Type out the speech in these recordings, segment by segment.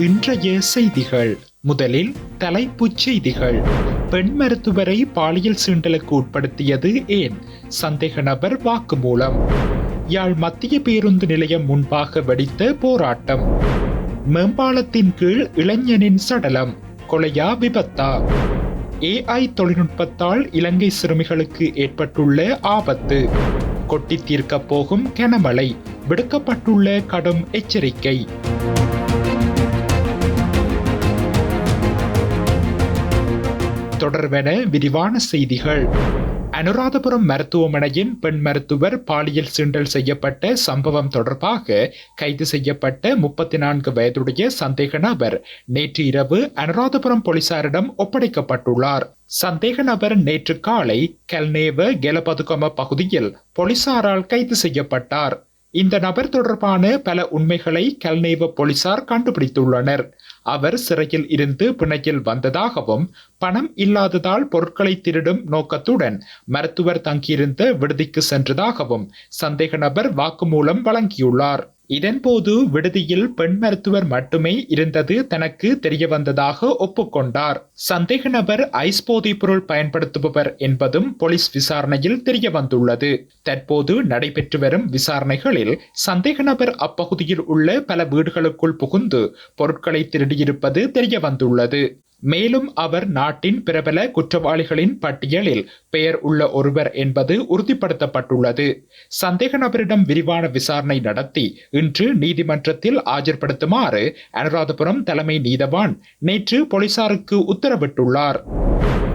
இன்றைய செய்திகள். முதலில் தலைப்புச் செய்திகள். பெண் மருத்துவரை பாலியல் சீண்டலுக்கு உட்படுத்தியது ஏன்? சந்தேக நபர் வாக்குமூலம். யாழ் மத்திய பேருந்து நிலையம் முன்பாக வெடித்த போராட்டம். மேம்பாலத்தின் கீழ் இளைஞனின் சடலம். கொலையா விபத்தா? AI தொழில்நுட்பத்தால் இலங்கை சிறுமிகளுக்கு ஏற்பட்டுள்ள ஆபத்து. கொட்டி தீர்க்கப் போகும் கனமழை. விடுக்கப்பட்டுள்ள கடும் எச்சரிக்கை. தொடர்வென விரிவான செய்திகள். அனுராதபுரம் மருத்துவமனையின் பெண் மருத்துவர் பாலியல் சீண்டல் செய்யப்பட்ட சம்பவம் தொடர்பாக கைது செய்யப்பட்ட 34 வயதுடைய சந்தேக நபர் நேற்று இரவு அனுராதபுரம் போலீசாரிடம் ஒப்படைக்கப்பட்டுள்ளார். சந்தேக நபர் நேற்று காலை கல்நேவ கெலபதுகம பகுதியில் போலீசாரால் கைது செய்யப்பட்டார். இந்த நபர் தொடர்பான பல உண்மைகளை கல்நேவ போலீசார் கண்டுபிடித்துள்ளனர். அவர் சிறையில் இருந்து பிணையில் வந்ததாகவும் பணம் இல்லாததால் பொருட்களை திருடும் நோக்கத்துடன் மருத்துவர் தங்கியிருந்த விடுதிக்கு சென்றதாகவும் சந்தேக நபர் வாக்குமூலம் வழங்கியுள்ளார். இதன்போது விடுதியில் பெண் மருத்துவர் மட்டுமே இருந்தது தனக்கு தெரிய வந்ததாக ஒப்புக்கொண்டார். சந்தேக நபர் ஐஸ் போதைப் பொருள் பயன்படுத்துபவர் என்பதும் போலீஸ் விசாரணையில் தெரிய வந்துள்ளது. தற்போது நடைபெற்று வரும் விசாரணைகளில் சந்தேக நபர் அப்பகுதியில் உள்ள பல வீடுகளுக்குள் புகுந்து பொருட்களை திருடியிருப்பது தெரிய வந்துள்ளது. மேலும் அவர் நாட்டின் பிரபல குற்றவாளிகளின் பட்டியலில் பெயர் உள்ள ஒருவர் என்பது உறுதிப்படுத்தப்பட்டுள்ளது. சந்தேக நபரிடம் விரிவான விசாரணை நடத்தி இன்று நீதிமன்றத்தில் ஆஜர்படுத்துமாறு அனுராதபுரம் தலைமை நீதவான் நேற்று போலீசாருக்கு உத்தரவிட்டுள்ளார்.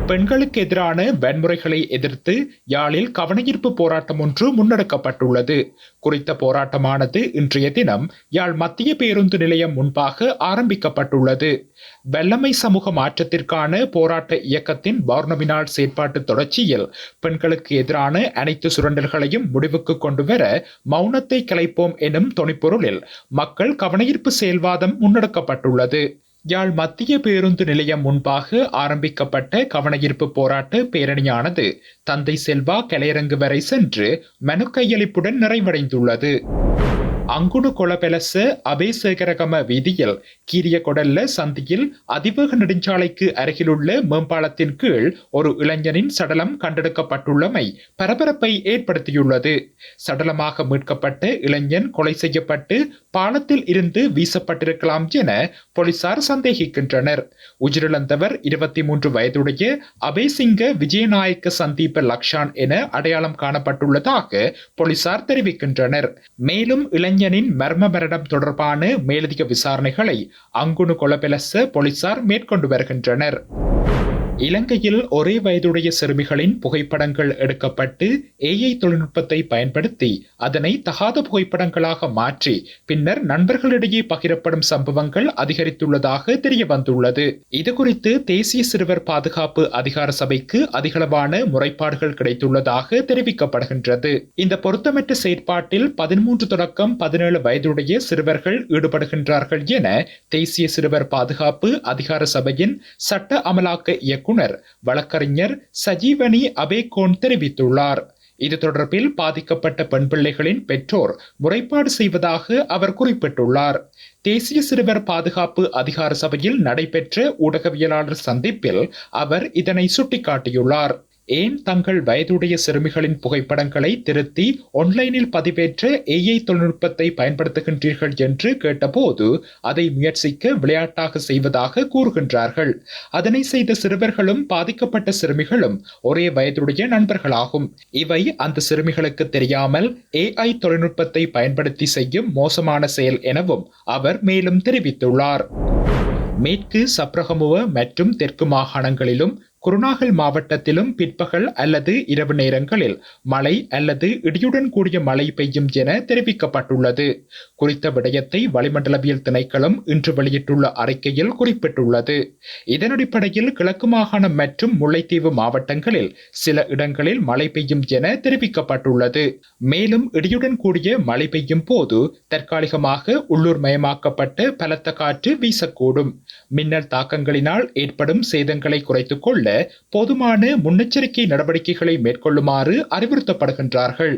பெண்களுக்கு எதிரான வன்முறைகளை எதிர்த்து யாழில் கவனஈர்ப்பு போராட்டம் ஒன்று முன்னெடுக்கப்பட்டுள்ளது. குறித்த போராட்டமானது இன்றைய தினம் யாழ் மத்திய பேருந்து நிலையம் முன்பாக ஆரம்பிக்கப்பட்டுள்ளது. வெள்ளமை சமூக மாற்றத்திற்கான போராட்ட இயக்கத்தின் பௌர்ணமி நாள் செயற்பாட்டு தொடர்ச்சியில் பெண்களுக்கு எதிரான அனைத்து சுரண்டல்களையும் முடிவுக்கு கொண்டுவர மௌனத்தை கலைப்போம் எனும் தொனிப்பொருளில் மக்கள் கவனஈர்ப்பு செயல்வாதம் முன்னெடுக்கப்பட்டுள்ளது. யாழ் மத்திய பேருந்து நிலையம் முன்பாக ஆரம்பிக்கப்பட்ட கவனஈர்ப்பு போராட்ட பேரணியானது தந்தை செல்வா கலையரங்கு வரை சென்று மனு கையளிப்புடன் நிறைவடைந்துள்ளது. அங்குடு கொலபெலச அபேசேகரகம வீதியில் கீரிய கொடல்ல சந்தியில் அதிவேக நெடுஞ்சாலைக்கு அருகிலுள்ள மேம்பாலத்தின் கீழ் ஒரு இளைஞனின் சடலம் கண்டெடுக்கப்பட்டுள்ளமை பரபரப்பை ஏற்படுத்தியுள்ளது. சடலமாக மீட்கப்பட்ட இளைஞன் கொலை செய்யப்பட்டு பாலத்தில் இருந்து வீசப்பட்டிருக்கலாம் என போலீசார் சந்தேகிக்கின்றனர். உயிரிழந்தவர் 23 வயதுடைய அபேசிங்க விஜயநாயக்க சந்தீப லக்ஷான் என அடையாளம் காணப்பட்டுள்ளதாக போலீசார் தெரிவிக்கின்றனர். மேலும் இளைஞனின் மர்ம மரணம் தொடர்பான மேலதிக விசாரணைகளை அங்குணு கொலபெலச போலீசார் மேற்கொண்டு வருகின்றனர். இலங்கையில் ஒரே வயதுடைய சிறுமிகளின் புகைப்படங்கள் எடுக்கப்பட்டு AI தொழில்நுட்பத்தை பயன்படுத்தி அதனை தகாத புகைப்படங்களாக மாற்றி பின்னர் நண்பர்களிடையே பகிரப்படும் சம்பவங்கள் அதிகரித்துள்ளதாக தெரிய வந்துள்ளது. இதுகுறித்து தேசிய சிறுவர் பாதுகாப்பு அதிகார சபைக்கு அதிகளவான முறைப்பாடுகள் கிடைத்துள்ளதாக தெரிவிக்கப்படுகின்றது. இந்த பொருத்தமற்ற செயற்பாட்டில் 13 தொடக்கம் 17 வயதுடைய சிறுவர்கள் ஈடுபடுகின்றார்கள் என தேசிய சிறுவர் பாதுகாப்பு அதிகார சபையின் சட்ட அமலாக்க இயக்குனர் வழக்கறிஞர் சஜீவனி அபேகோன் தெரிவித்துள்ளார். இது தொடர்பில் பாதிக்கப்பட்ட பெண் பிள்ளைகளின் பெற்றோர் முறைப்பாடு செய்வதாக அவர் குறிப்பிட்டுள்ளார். தேசிய சிறுவர் பாதுகாப்பு அதிகார சபையில் நடைபெற்ற ஊடகவியலாளர் சந்திப்பில் அவர் இதனை சுட்டிக்காட்டியுள்ளார். ஏன் தங்கள் வயதுடைய சிறுமிகளின் புகைப்படங்களை திருத்தி ஆன்லைனில் பதிவேற்ற AI தொழில்நுட்பத்தை பயன்படுத்துகின்றீர்கள் என்று கேட்டபோது அதை முயற்சிக்க விளையாட்டாக செய்வதாக கூறுகின்றார்கள். அதனை செய்த சிறுவர்களும் பாதிக்கப்பட்ட சிறுமிகளும் ஒரே வயதுடைய நண்பர்களாகும். இவை அந்த சிறுமிகளுக்கு தெரியாமல் AI தொழில்நுட்பத்தை பயன்படுத்தி செய்யும் மோசமான செயல் எனவும் அவர் மேலும் தெரிவித்துள்ளார். மேற்கு சப்ரகமுவ மற்றும் தெற்கு மாகாணங்களிலும் குருநாகல் மாவட்டத்திலும் பிற்பகல் அல்லது இரவு நேரங்களில் மழை அல்லது இடியுடன் கூடிய மழை பெய்யும் என தெரிவிக்கப்பட்டுள்ளது. குறித்த விடயத்தை வளிமண்டலவியல் திணைக்களம் இன்று வெளியிட்டுள்ள அறிக்கையில் குறிப்பிட்டுள்ளது. இதன் அடிப்படையில் கிழக்கு மாகாணம் மற்றும் முல்லைத்தீவு மாவட்டங்களில் சில இடங்களில் மழை பெய்யும் என தெரிவிக்கப்பட்டுள்ளது. மேலும் இடியுடன் கூடிய மழை பெய்யும் போது தற்காலிகமாக உள்ளூர் மயமாக்கப்பட்ட பலத்த காற்று வீசக்கூடும். மின்னல் தாக்கங்களினால் ஏற்படும் சேதங்களை குறைத்துக் கொள்ள போதுமான முன்னெச்சரிக்கை நடவடிக்கைகளை மேற்கொள்ளுமாறு அறிவுறுத்தப்படுகின்றார்கள்.